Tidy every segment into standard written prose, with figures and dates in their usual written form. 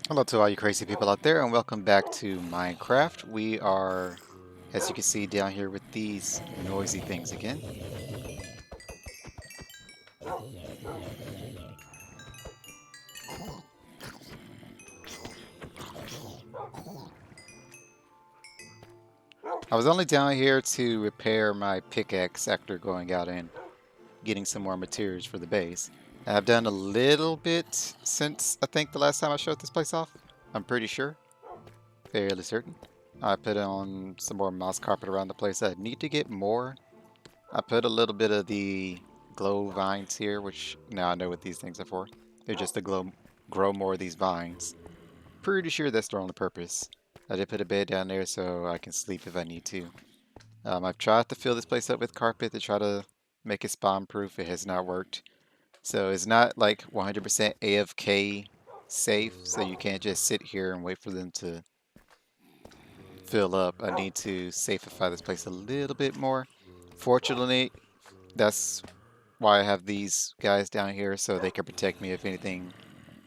Hello to all you crazy people out there, and welcome back to Minecraft. We are, as you can see down here, with these noisy things again. I was only down here to repair my pickaxe after going out and getting some more materials for the base. I've done a little bit since I think the last time I showed this place off. I'm pretty sure, fairly certain. I put on some more mouse carpet around the place. I need to get more. I put a little bit of the glow vines here, which now I know what these things are for. They're just to grow more of these vines. Pretty sure that's their only purpose. I did put a bed down there so I can sleep if I need to. I've tried to fill this place up with carpet to try to make it spawn proof. It has not worked. So it's not like 100% AFK safe, so you can't just sit here and wait for them to fill up. I need to safeify this place a little bit more. Fortunately, that's why I have these guys down here so they can protect me if anything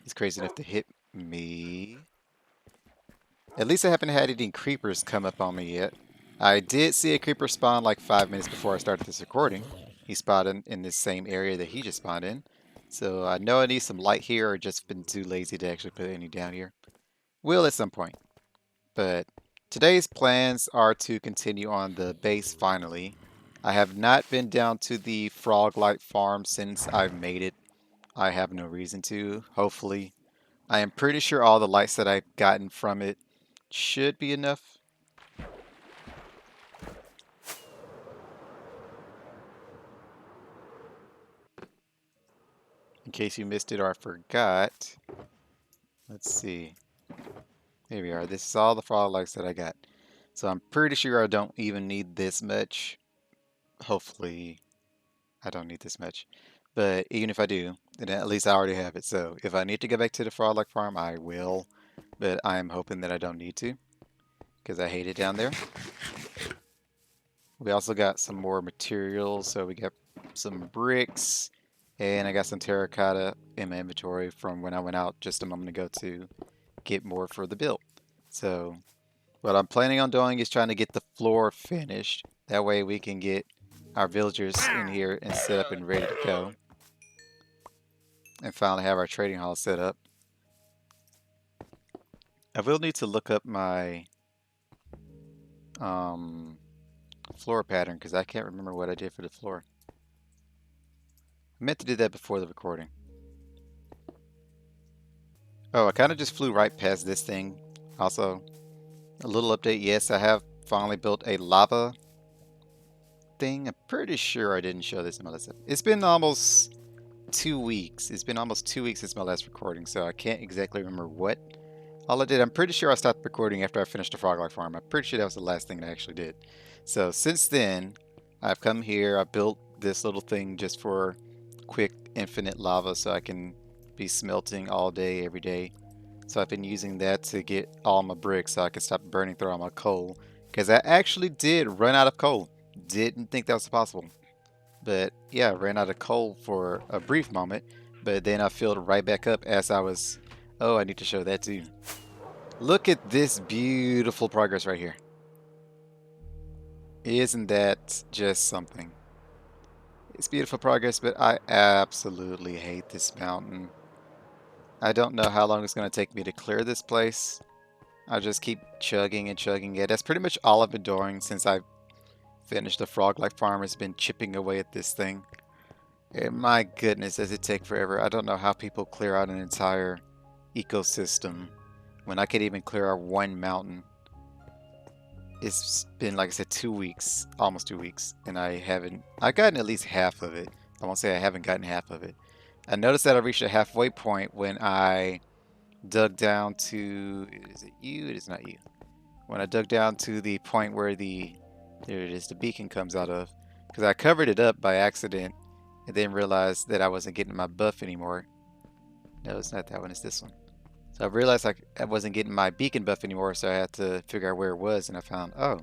is crazy enough to hit me. At least I haven't had any creepers come up on me yet. I did see a creeper spawn like 5 minutes before I started this recording. He spawned in this same area that he just spawned in. So I know I need some light here, or just been too lazy to actually put any down here. Will at some point. But today's plans are to continue on the base finally. I have not been down to the frog light farm since I've made it. I have no reason to, hopefully. I am pretty sure all the lights that I've gotten from it should be enough. In case you missed it or I forgot. Let's see. Here we are. This is all the frog lights that I got. So I'm pretty sure I don't even need this much. Hopefully I don't need this much. But even if I do, then at least I already have it. So if I need to go back to the frog light farm, I will. But I'm hoping that I don't need to, because I hate it down there. We also got some more materials. So we got some bricks, and I got some terracotta in my inventory from when I went out just a moment ago to get more for the build. So what I'm planning on doing is trying to get the floor finished. That way we can get our villagers in here and set up and ready to go. And finally have our trading hall set up. I will need to look up my floor pattern because I can't remember what I did for the floor. I meant to do that before the recording. Oh, I kind of just flew right past this thing. Also, a little update. Yes, I have finally built a lava thing. I'm pretty sure I didn't show this in my last episode. It's been almost 2 weeks. It's been almost 2 weeks since my last recording, so I can't exactly remember what all I did. I'm pretty sure I stopped recording after I finished the Froglock Farm. I'm pretty sure that was the last thing I actually did. So since then, I've come here. I built this little thing just for quick infinite lava so I can be smelting all day, every day. So I've been using that to get all my bricks so I can stop burning through all my coal. Because I actually did run out of coal. Didn't think that was possible. But yeah, I ran out of coal for a brief moment. But then I filled right back up as I was... Oh, I need to show that too. Look at this beautiful progress right here. Isn't that just something? It's beautiful progress, but I absolutely hate this mountain. I don't know how long it's going to take me to clear this place. I just keep chugging and chugging it. That's pretty much all I've been doing since I finished the Frog Life Farm, has been chipping away at this thing. And my goodness, does it take forever. I don't know how people clear out an entire ecosystem when I could even clear out one mountain. It's been, like I said, 2 weeks, almost 2 weeks, and I've gotten at least half of it. I won't say I haven't gotten half of it. I noticed that I reached a halfway point when I dug down to, is it you? It is not you. When I dug down to the point where there it is, the beacon comes out of, because I covered it up by accident and then realized that I wasn't getting my buff anymore. No, it's not that one, it's this one. So I realized I wasn't getting my beacon buff anymore, so I had to figure out where it was, and I found, oh,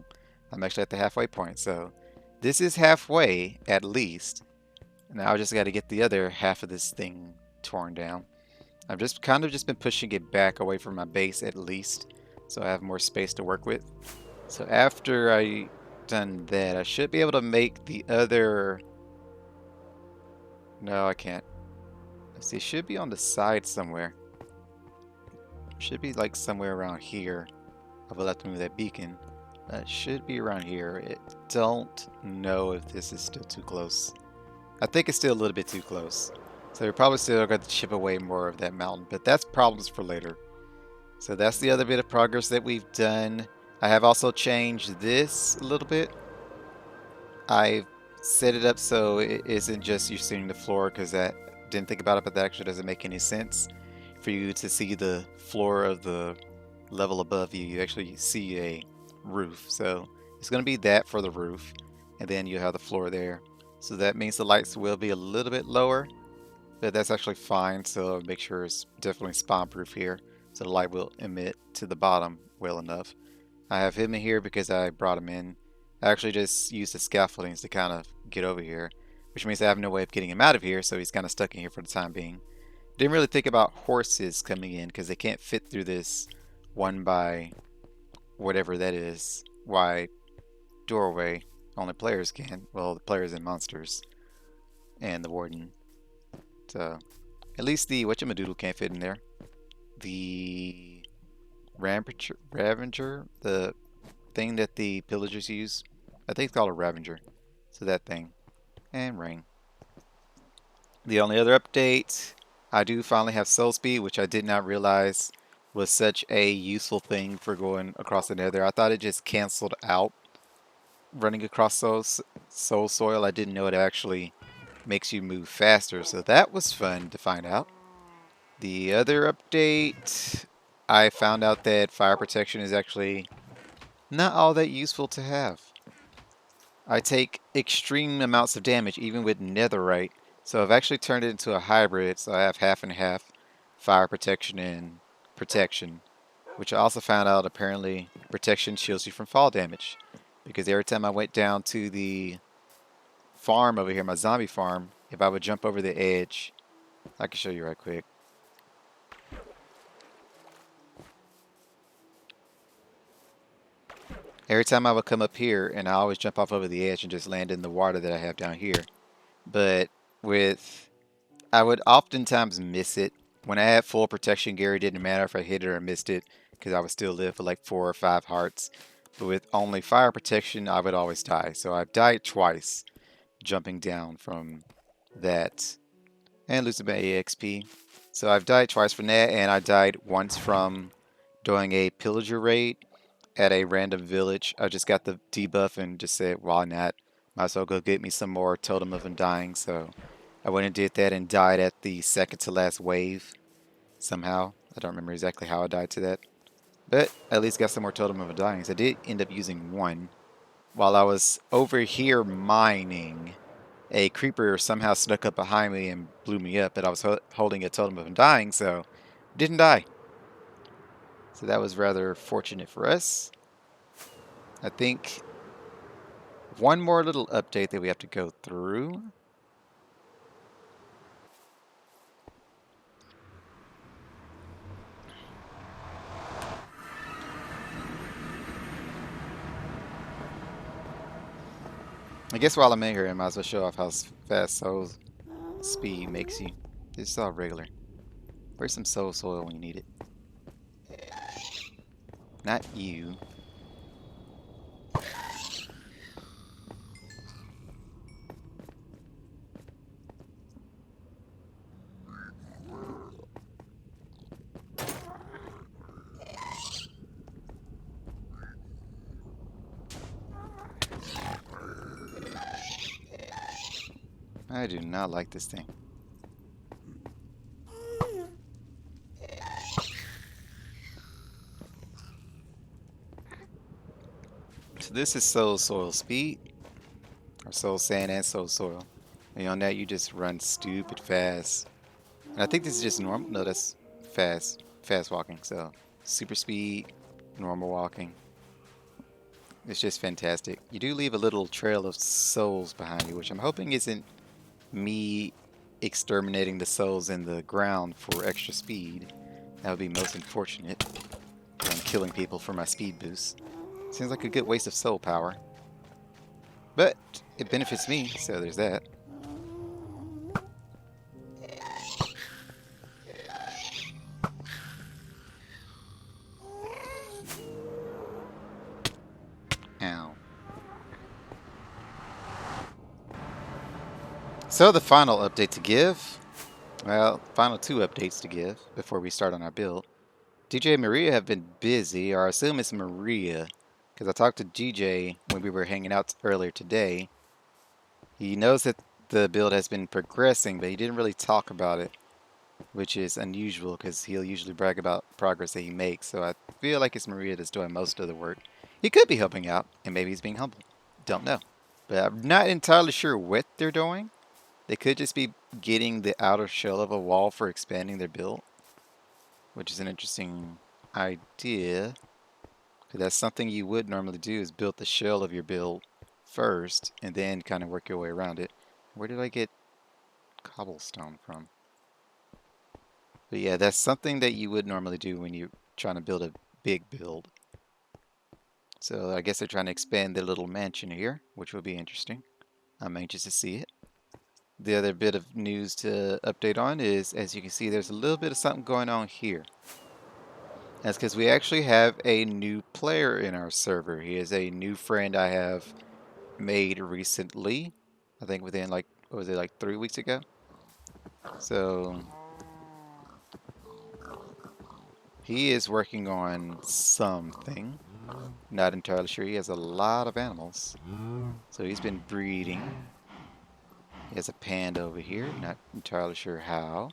I'm actually at the halfway point. So this is halfway, at least. Now I just got to get the other half of this thing torn down. I've just kind of just been pushing it back away from my base at least, so I have more space to work with. So after I done that, I should be able to make the other... No, I can't. Let's see, it should be on the side somewhere. It should be like somewhere around here. I will have to move that beacon. It should be around here. I don't know if this is still too close. I think it's still a little bit too close. So we're probably still going to chip away more of that mountain, but that's problems for later. So that's the other bit of progress that we've done. I have also changed this a little bit. I've set it up so it isn't just you seeing the floor, because I didn't think about it, but that actually doesn't make any sense. For you to see the floor of the level above you, you actually see a roof. So it's going to be that for the roof, and then you have the floor there. So that means the lights will be a little bit lower, but that's actually fine. So make sure it's definitely spawn proof here, so the light will emit to the bottom well enough. I have him in here because I brought him in. I actually just used the scaffoldings to kind of get over here, which means I have no way of getting him out of here, so he's kind of stuck in here for the time being. Didn't really think about horses coming in because they can't fit through this 1 by whatever that is wide doorway. Only players can. Well, the players and monsters and the warden. So at least the whatchamadoodle can't fit in there. The Ravager, the thing that the pillagers use, I think it's called a Ravager. So that thing. And rain. The only other update, I do finally have soul speed, which I did not realize was such a useful thing for going across the nether. I thought it just canceled out running across soul soil. I didn't know it actually makes you move faster, so that was fun to find out. The other update, I found out that fire protection is actually not all that useful to have. I take extreme amounts of damage even with netherite, so I've actually turned it into a hybrid, so I have half and half fire protection and protection, which I also found out apparently protection shields you from fall damage, because every time I went down to the farm over here, my zombie farm, if I would jump over the edge, I can show you right quick. Every time I would come up here, and I always jump off over the edge and just land in the water that I have down here. But I would oftentimes miss it. When I had full protection gear, it didn't matter if I hit it or missed it, because I would still live for like 4 or 5 hearts. But with only fire protection, I would always die. So I've died twice jumping down from that and losing my EXP. So I've died twice from that, and I died once from doing a pillager raid at a random village. I just got the debuff and just said, why not? Might as well go get me some more Totem of Undying. So I went and did that and died at the second to last wave somehow. I don't remember exactly how I died to that. But at least got some more Totem of Undying. So I did end up using one. While I was over here mining, a creeper somehow snuck up behind me and blew me up, but I was holding a Totem of Undying, so didn't die. So that was rather fortunate for us. I think one more little update that we have to go through. I guess while I'm in here, I might as well show off how fast soul speed makes you. This is all regular. Where's some soul soil when you need it? Not you. I do not like this thing. So this is soul soil speed, or soul sand and soul soil. And on that you just run stupid fast. And I think this is just normal. No, that's fast walking. So super speed, normal walking. It's just fantastic. You do leave a little trail of souls behind you, which I'm hoping isn't me exterminating the souls in the ground for extra speed. That would be most unfortunate. I'm killing people for my speed boost. Seems like a good waste of soul power. But it benefits me, so there's that. Ow. So the final update to give. Well, final two updates to give before we start on our build. DJ and Maria have been busy, or I assume it's Maria, because I talked to DJ when we were hanging out earlier today. He knows that the build has been progressing, but he didn't really talk about it, which is unusual because he'll usually brag about progress that he makes. So I feel like it's Maria that's doing most of the work. He could be helping out, and maybe he's being humble. Don't know. But I'm not entirely sure what they're doing. They could just be getting the outer shell of a wall for expanding their build, which is an interesting idea. Because that's something you would normally do is build the shell of your build first and then kind of work your way around it. Where did I get cobblestone from? But yeah, that's something that you would normally do when you're trying to build a big build. So I guess they're trying to expand their little mansion here, which will be interesting. I'm anxious to see it. The other bit of news to update on is, as you can see, there's a little bit of something going on here. That's because we actually have a new player in our server. He is a new friend I have made recently. I think within like, what was it, like 3 weeks ago? So he is working on something. Not entirely sure. He has a lot of animals. So he's been breeding. He has a panda over here. Not entirely sure how.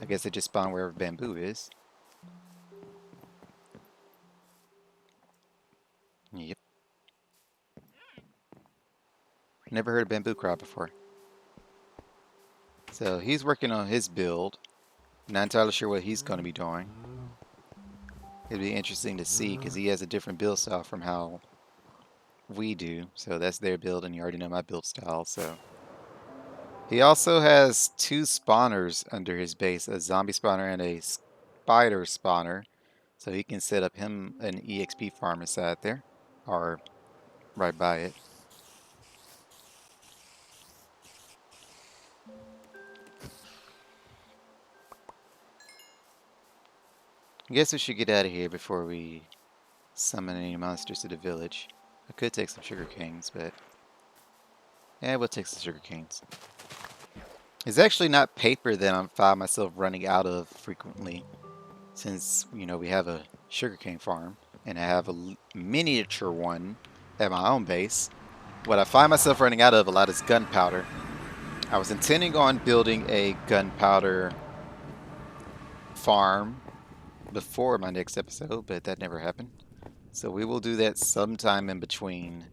I guess they just spawn wherever bamboo is. Yep. Never heard of bamboo crab before. So he's working on his build. Not entirely sure what he's going to be doing. It'd be interesting to see because he has a different build style from how we do. So that's their build, and you already know my build style. So he also has two spawners under his base, a zombie spawner and a spider spawner. So he can set up him an EXP farm inside there, or right by it. I guess we should get out of here before we summon any monsters to the village. I could take some sugar canes, but yeah, we'll take some sugar canes. It's actually not paper that I find myself running out of frequently, since, you know, we have a sugarcane farm, and I have a miniature one at my own base. What I find myself running out of a lot is gunpowder. I was intending on building a gunpowder farm before my next episode, but that never happened. So we will do that sometime in between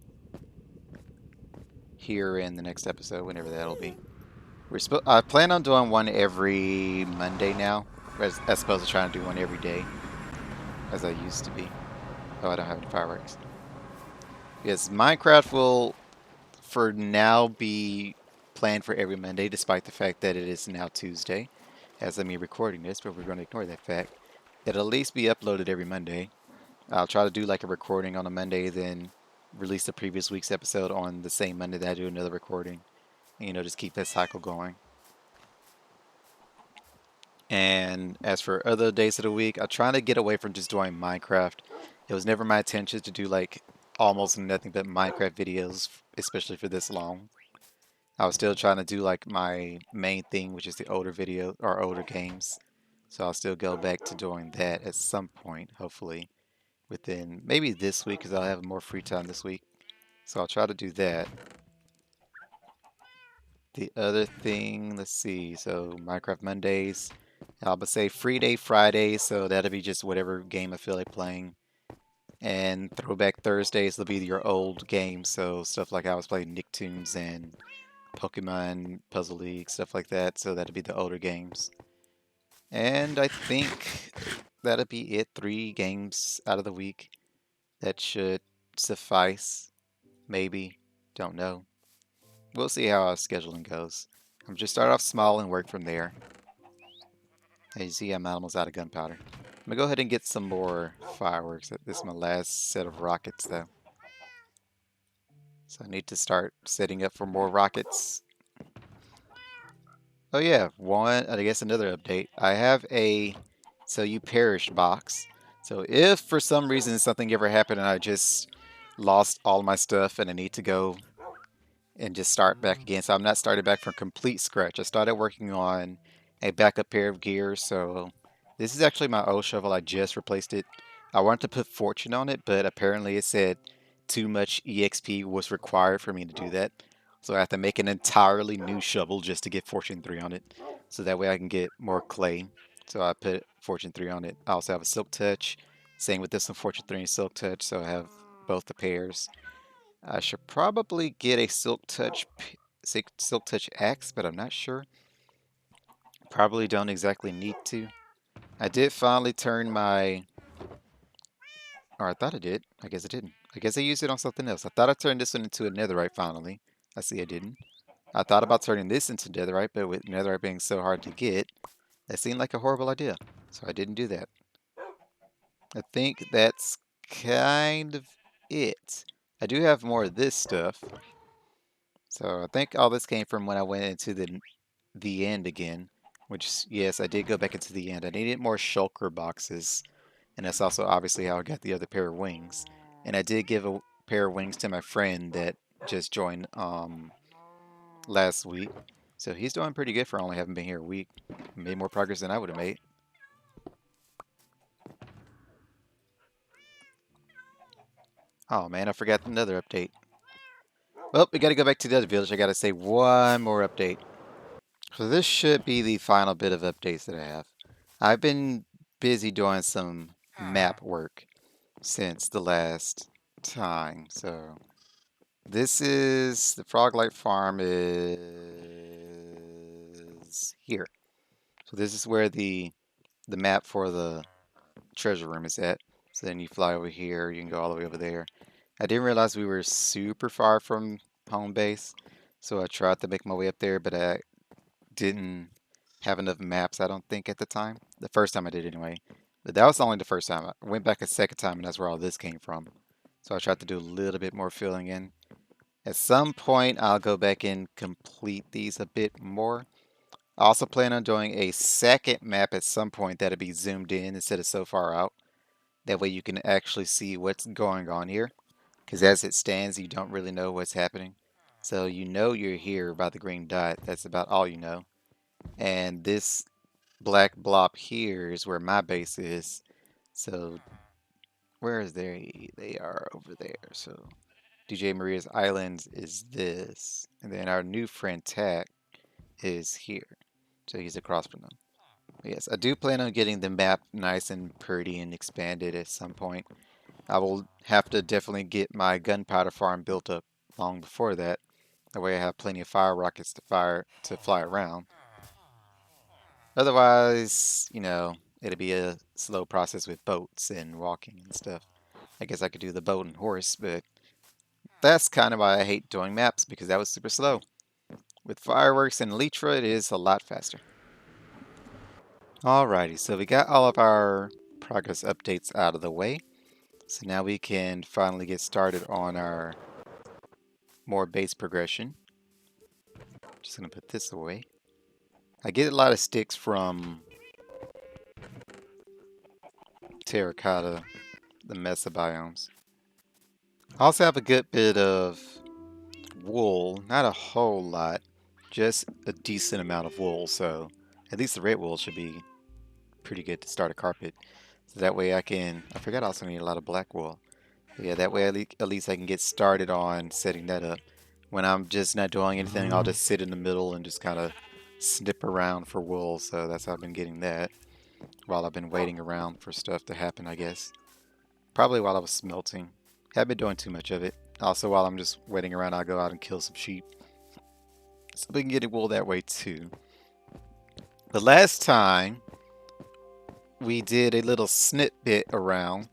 here and the next episode, whenever that'll be. I plan on doing one every Monday now, as opposed to trying to do one every day, as I used to be. Oh, I don't have any fireworks. Yes, Minecraft will, for now, be planned for every Monday, despite the fact that it is now Tuesday, as of me recording this, but we're going to ignore that fact. It'll at least be uploaded every Monday. I'll try to do like a recording on a Monday, then release the previous week's episode on the same Monday that I do another recording. And, you know, just keep that cycle going. And as for other days of the week, I try to get away from just doing Minecraft. It was never my intention to do like almost nothing but Minecraft videos, especially for this long. I was still trying to do like my main thing, which is the older video or older games. So I'll still go back to doing that at some point, hopefully within maybe this week, because I'll have more free time this week. So I'll try to do that. The other thing, let's see. So Minecraft Mondays. I'll say free day Fridays, so that'll be just whatever game I feel like playing. And Throwback Thursdays will be your old games, so stuff like I was playing Nicktoons and Pokemon Puzzle League, stuff like that. So that'll be the older games. And I think that'll be it. 3 games out of the week. That should suffice. Maybe. Don't know. We'll see how our scheduling goes. I'm just start off small and work from there. As you see, I'm almost out of gunpowder. I'm gonna go ahead and get some more fireworks. This is my last set of rockets, though. So I need to start setting up for more rockets. Oh yeah, I guess another update. I have a so you perished box. So if for some reason something ever happened and I just lost all my stuff and I need to go and just start back again. So I'm not starting back from complete scratch. I started working on a backup pair of gears. So this is actually my old shovel. I just replaced it. I wanted to put fortune on it, but apparently it said too much EXP was required for me to do that. So I have to make an entirely new shovel just to get fortune 3 on it. So that way I can get more clay. So I put fortune 3 on it. I also have a silk touch. Same with this one, fortune 3 and silk touch. So I have both the pairs. I should probably get a Silk Touch axe, but I'm not sure. Probably don't exactly need to. I did finally turn my, or I thought I did. I guess I didn't. I guess I used it on something else. I thought I turned this one into a netherite finally. I see I didn't. I thought about turning this into netherite, but with netherite being so hard to get, that seemed like a horrible idea. So I didn't do that. I think that's kind of it. I do have more of this stuff. So I think all this came from when I went into the end again, which, yes, I did go back into the end. I needed more shulker boxes, and that's also obviously how I got the other pair of wings. And I did give a pair of wings to my friend that just joined last week. So he's doing pretty good for only having been here a week. Made more progress than I would have made. Oh man, I forgot another update. Well, we gotta go back to the other village. I gotta say one more update. So this should be the final bit of updates that I have. I've been busy doing some map work since the last time. So this is the Froglight Farm is here. So this is where the map for the treasure room is at. So then you fly over here, you can go all the way over there. I didn't realize we were super far from home base, so I tried to make my way up there, but I didn't have enough maps, I don't think, at the time. The first time I did anyway. But that was only the first time. I went back a second time, and that's where all this came from. So I tried to do a little bit more filling in. At some point, I'll go back and complete these a bit more. I also plan on doing a second map at some point that'll be zoomed in instead of so far out. That way you can actually see what's going on here. Because as it stands, you don't really know what's happening. So you know you're here by the green dot. That's about all you know. And this black blob here is where my base is. So where is they? They are over there. So DJ Maria's Island is this. And then our new friend Tack is here. So he's across from them. But yes, I do plan on getting the map nice and pretty and expanded at some point. I will have to definitely get my gunpowder farm built up long before that. That way I have plenty of fire rockets to fly around. Otherwise, it'll be a slow process with boats and walking and stuff. I guess I could do the boat and horse, but that's kind of why I hate doing maps, because that was super slow. With fireworks and Elytra, it is a lot faster. Alrighty, so we got all of our progress updates out of the way. So now we can finally get started on our more base progression. Just gonna put this away. I get a lot of sticks from terracotta, the mesa biomes. I also have a good bit of wool, not a whole lot, just a decent amount of wool, so at least the red wool should be pretty good to start a carpet. So that way I forgot I also need a lot of black wool. But yeah, that way at least I can get started on setting that up. When I'm just not doing anything, I'll just sit in the middle and just kind of snip around for wool, so that's how I've been getting that while I've been waiting around for stuff to happen, I guess. Probably while I was smelting. Haven't been doing too much of it. Also, while I'm just waiting around, I'll go out and kill some sheep. So we can get wool that way too. The last time, we did a little snippet around.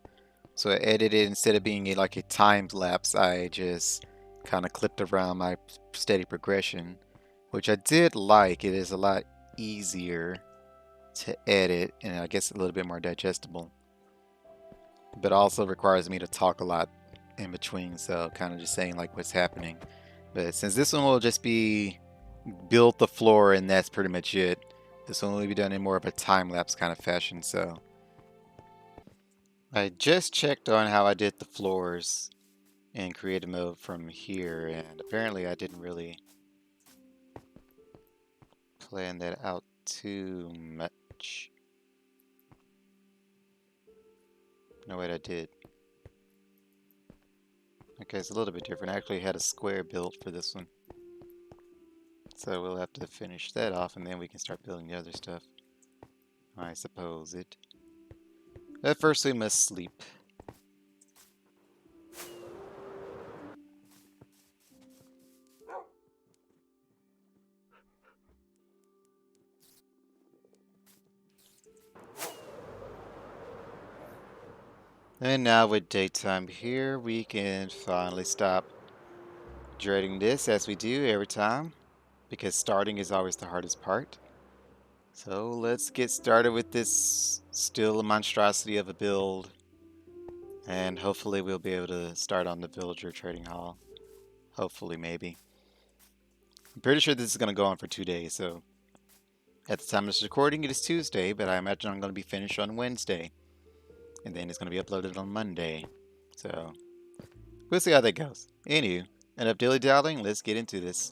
So I edited, instead of being like a timed lapse, I just kind of clipped around my steady progression. which I did like. It is a lot easier to edit and I guess a little bit more digestible, but also requires me to talk a lot in between, so kind of just saying like what's happening. But since this one will just be build the floor and that's pretty much it, this one will be done in more of a time-lapse kind of fashion. So I just checked on how I did the floors in creative mode from here, and apparently I didn't really plan that out too much. No, wait, I did. Okay, it's a little bit different. I actually had a square built for this one. So we'll have to finish that off and then we can start building the other stuff. I suppose it. But first we must sleep. And now with daytime here, we can finally stop dreading this as we do every time, because starting is always the hardest part. So let's get started with this still a monstrosity of a build, and hopefully we'll be able to start on the villager trading hall. Hopefully, maybe. I'm pretty sure this is going to go on for 2 days, so at the time of this recording it is Tuesday, but I imagine I'm going to be finished on Wednesday. And then it's going to be uploaded on Monday. So, we'll see how that goes. Anywho, enough dilly-dallying, let's get into this.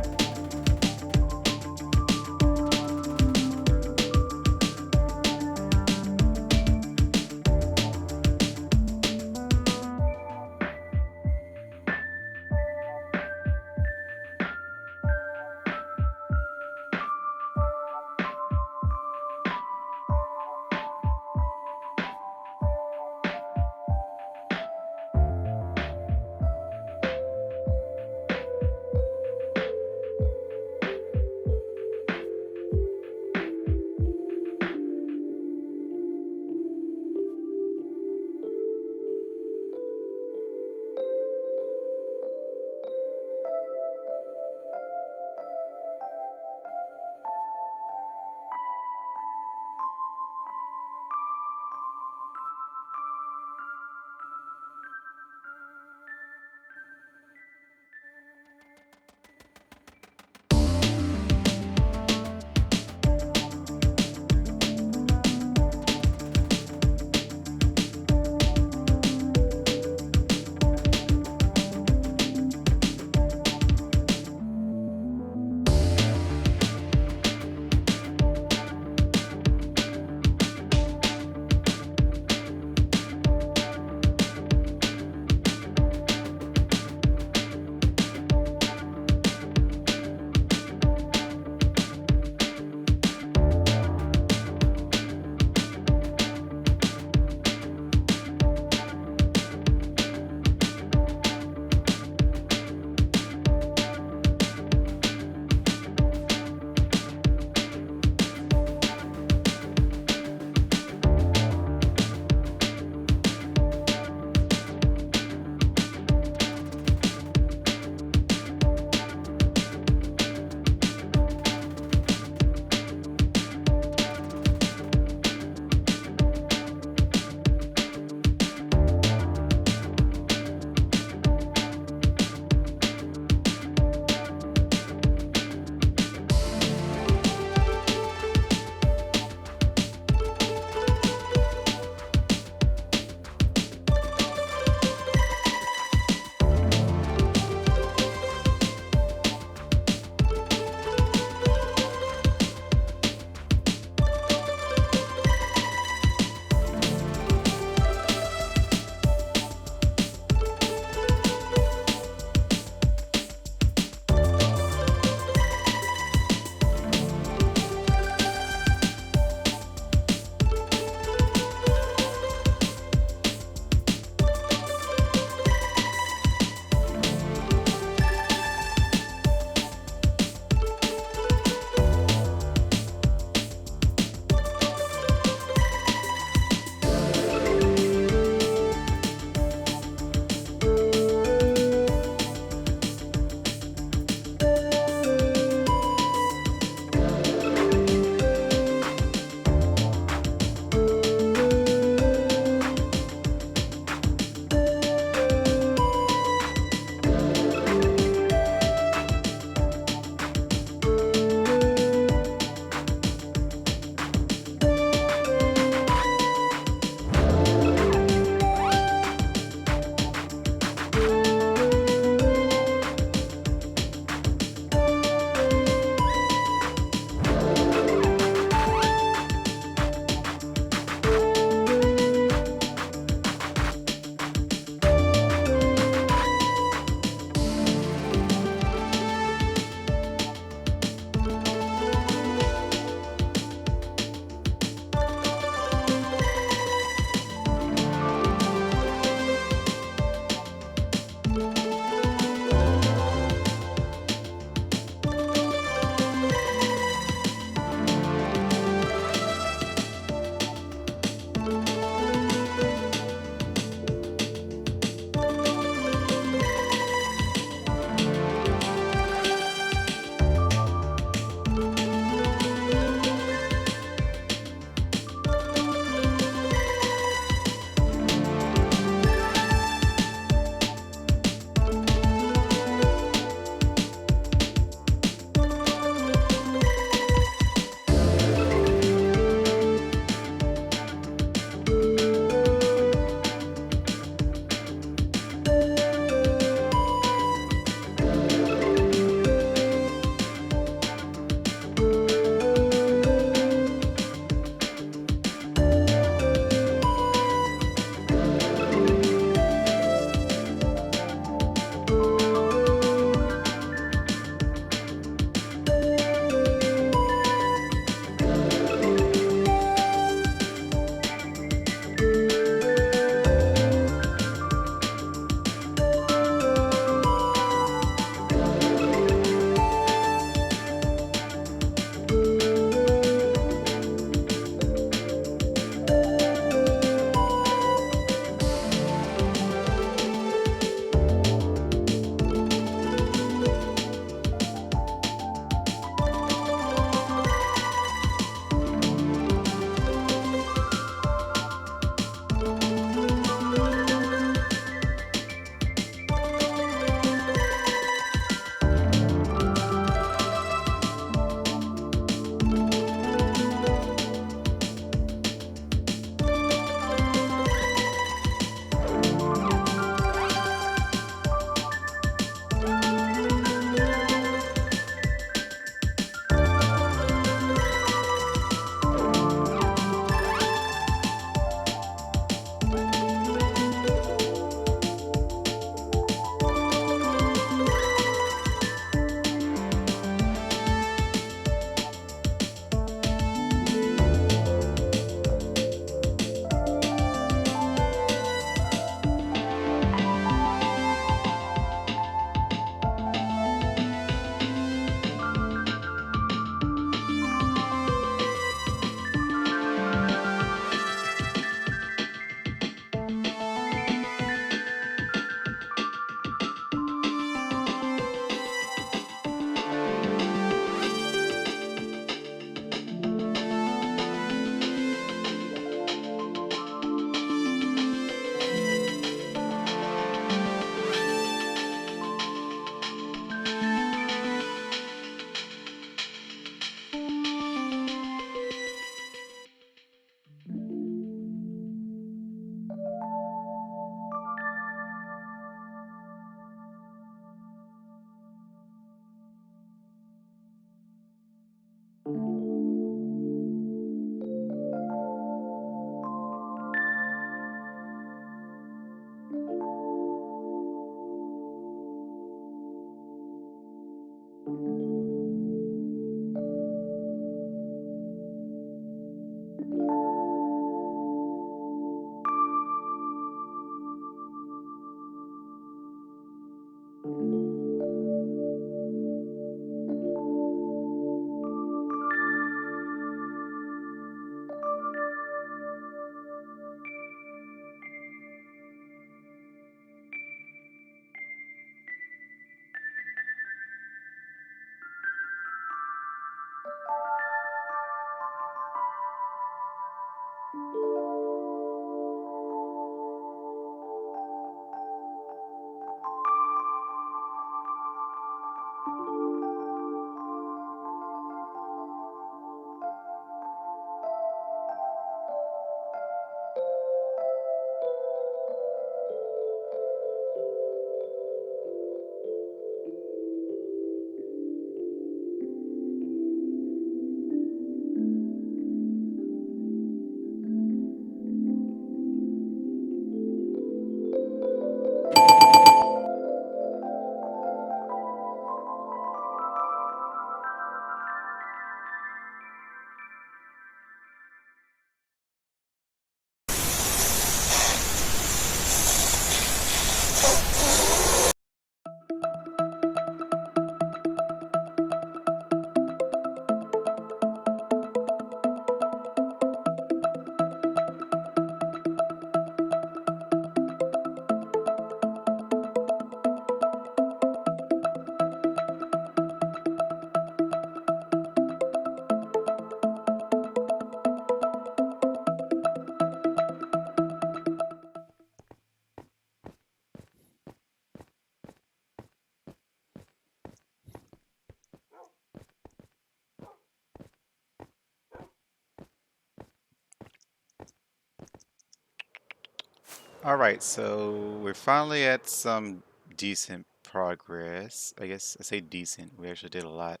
All right, so we're finally at some decent progress. I guess I say decent. We actually did a lot.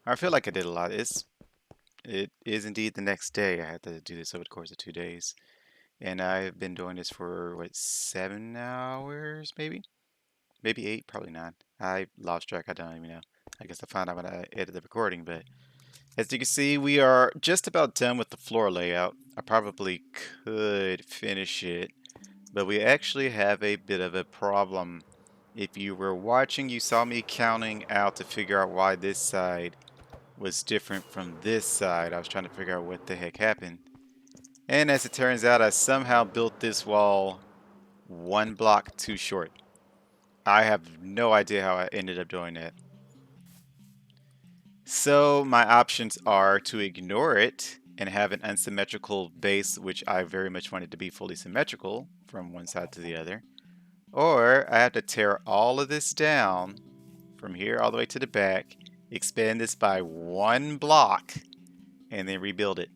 I feel like I did a lot. It is indeed the next day. I had to do this over the course of 2 days, and I've been doing this for what, 7 hours, maybe 8, probably 9. I lost track. I don't even know. I guess I found out when I edited the recording, but as you can see, we are just about done with the floor layout. I probably could finish it, but we actually have a bit of a problem. If you were watching, you saw me counting out to figure out why this side was different from this side. I was trying to figure out what the heck happened. And as it turns out, I somehow built this wall 1 block too short. I have no idea how I ended up doing that. So my options are to ignore it and have an unsymmetrical base, which I very much wanted to be fully symmetrical from one side to the other. Or I have to tear all of this down from here all the way to the back, expand this by 1 block, and then rebuild it.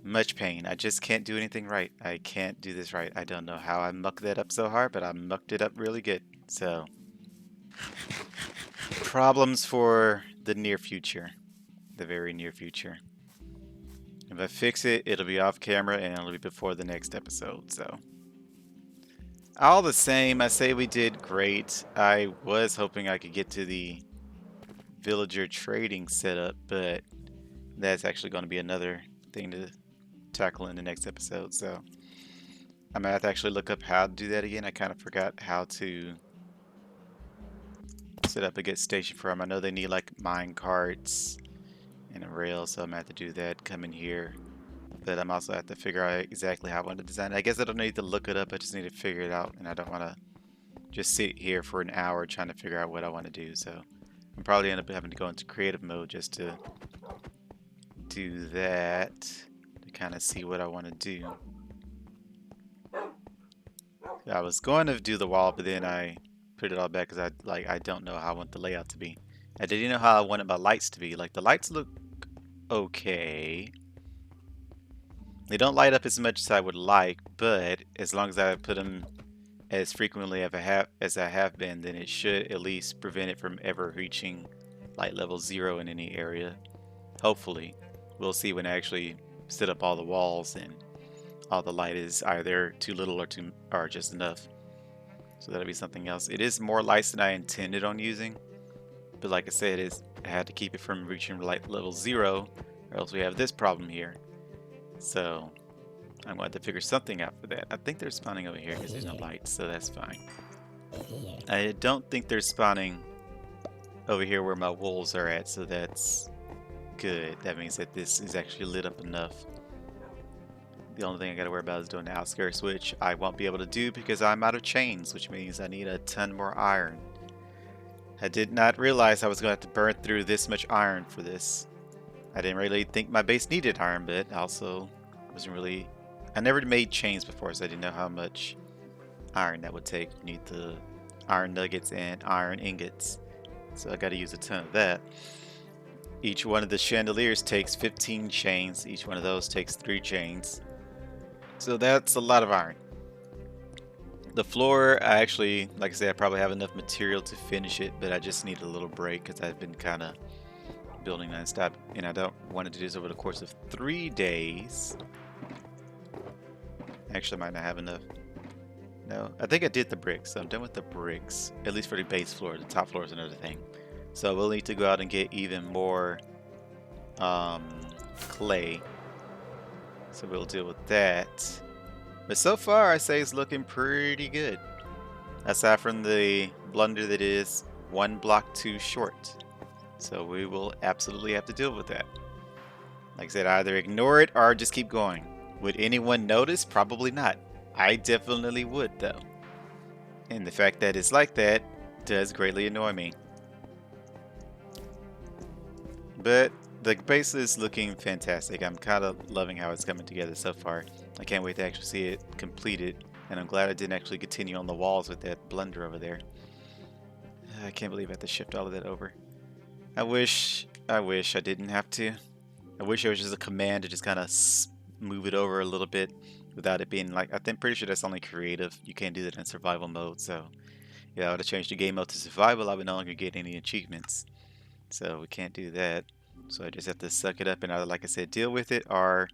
Much pain. I just can't do anything right. I can't do this right. I don't know how I mucked that up so hard, but I mucked it up really good. So, problems for the near future. The very near future. If I fix it, it'll be off camera and it'll be before the next episode, so. All the same, I say we did great. I was hoping I could get to the villager trading setup, but that's actually going to be another thing to tackle in the next episode, so I'm gonna have to actually look up how to do that again. I kind of forgot how to set up a good station for them. I know they need like mine carts and a rail, so I'm gonna have to do that, come in here. But I'm also have to figure out exactly how I want to design it. I guess I don't need to look it up, I just need to figure it out, and I don't want to just sit here for an hour trying to figure out what I want to do, so I'm probably end up having to go into creative mode just to do that, to kind of see what I want to do. I was going to do the wall, but then I put it all back because I don't know how I want the layout to be. I didn't know how I wanted my lights to be. Like the lights look okay. They don't light up as much as I would like, but as long as I put them as frequently as I have been, then it should at least prevent it from ever reaching light level 0 in any area. Hopefully. We'll see when I actually set up all the walls and all the light is either too little or just enough. So that'll be something else. It is more lights than I intended on using, but like I said, I had to keep it from reaching light level 0, or else we have this problem here. So I'm going to have to figure something out for that. I think they're spawning over here because there's no lights, so that's fine. I don't think they're spawning over here where my wolves are at, so that's good. That means that this is actually lit up enough. The only thing I gotta worry about is doing the outskirts, which I won't be able to do because I'm out of chains, which means I need a ton more iron. I did not realize I was going to have to burn through this much iron for this. I didn't really think my base needed iron, but also I never made chains before, so I didn't know how much iron that would take. You need the iron nuggets and iron ingots, so I gotta use a ton of that. Each one of the chandeliers takes 15 chains. Each one of those takes 3 chains. So that's a lot of iron. The floor, I actually, like I said, I probably have enough material to finish it, but I just need a little break because I've been kind of building nonstop, and I don't want to do this over the course of 3 days. Actually, I might not have enough. No, I think I did the bricks, so I'm done with the bricks, at least for the base floor. The top floor is another thing. So we'll need to go out and get even more clay. So we'll deal with that. But so far, I say it's looking pretty good. Aside from the blunder that is 1 block too short. So we will absolutely have to deal with that. Like I said, either ignore it or just keep going. Would anyone notice? Probably not. I definitely would, though. And the fact that it's like that does greatly annoy me. But the base is looking fantastic. I'm kind of loving how it's coming together so far. I can't wait to actually see it completed. And I'm glad I didn't actually continue on the walls with that blunder over there. I can't believe I have to shift all of that over. I wish I wish I didn't have to. I wish there was just a command to just kind of move it over a little bit without it being like, I'm pretty sure that's only creative. You can't do that in survival mode. So yeah, I would have changed the game mode to survival. I would no longer get any achievements. So we can't do that. So I just have to suck it up and either, like I said, deal with it or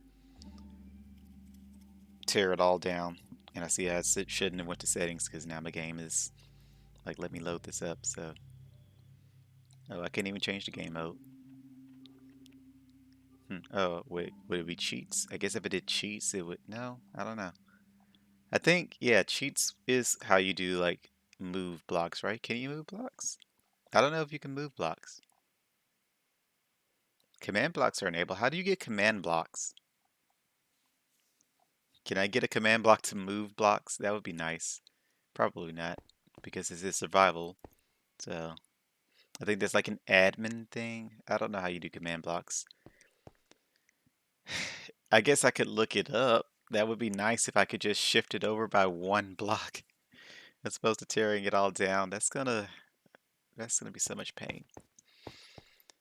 tear it all down. And I see I shouldn't have went to settings because now my game is like, let me load this up. So, oh, I can't even change the game mode. Oh, wait, would it be cheats? I guess if it did cheats, it would, no, I don't know. I think, yeah, cheats is how you do like move blocks, right? Can you move blocks? I don't know if you can move blocks. Command blocks are enabled. How do you get command blocks? Can I get a command block to move blocks? That would be nice. Probably not, because this is survival. So I think that's like an admin thing. I don't know how you do command blocks. I guess I could look it up. That would be nice if I could just shift it over by one block as opposed to tearing it all down. That's gonna be so much pain.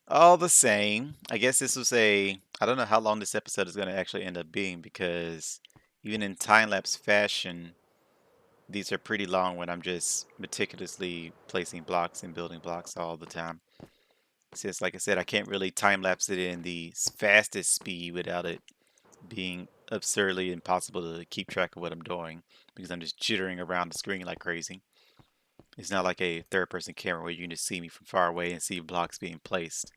All the same, I guess this was I don't know how long this episode is gonna actually end up being because even in time-lapse fashion, these are pretty long when I'm just meticulously placing blocks and building blocks all the time. Since, like I said, I can't really time-lapse it in the fastest speed without it being absurdly impossible to keep track of what I'm doing because I'm just jittering around the screen like crazy. It's not like a third-person camera where you can just see me from far away and see blocks being placed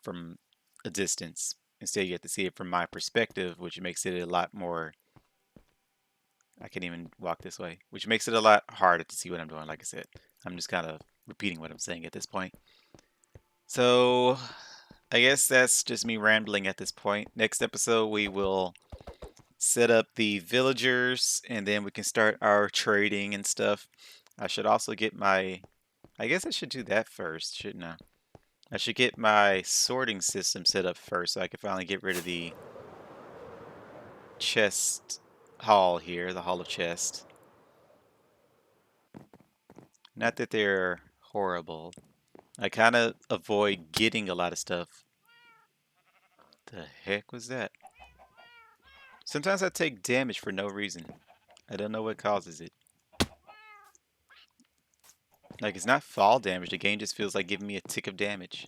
from a distance. Instead, you have to see it from my perspective, which makes it a lot more. I can't even walk this way, which makes it a lot harder to see what I'm doing. Like I said, I'm just kind of repeating what I'm saying at this point. So I guess that's just me rambling at this point. Next episode, we will set up the villagers and then we can start our trading and stuff. I should also get my. I guess I should do that first, shouldn't I? I should get my sorting system set up first so I can finally get rid of the chest hall here, the hall of chest. Not that they're horrible. I kind of avoid getting a lot of stuff. The heck was that? Sometimes I take damage for no reason. I don't know what causes it. Like, it's not fall damage. The game just feels like giving me a tick of damage.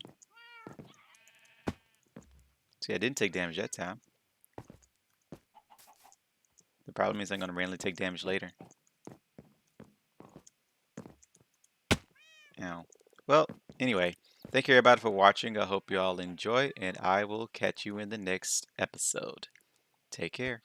See, I didn't take damage that time. The problem is I'm going to randomly take damage later. Ow. Well, anyway, thank you everybody for watching. I hope you all enjoy, and I will catch you in the next episode. Take care.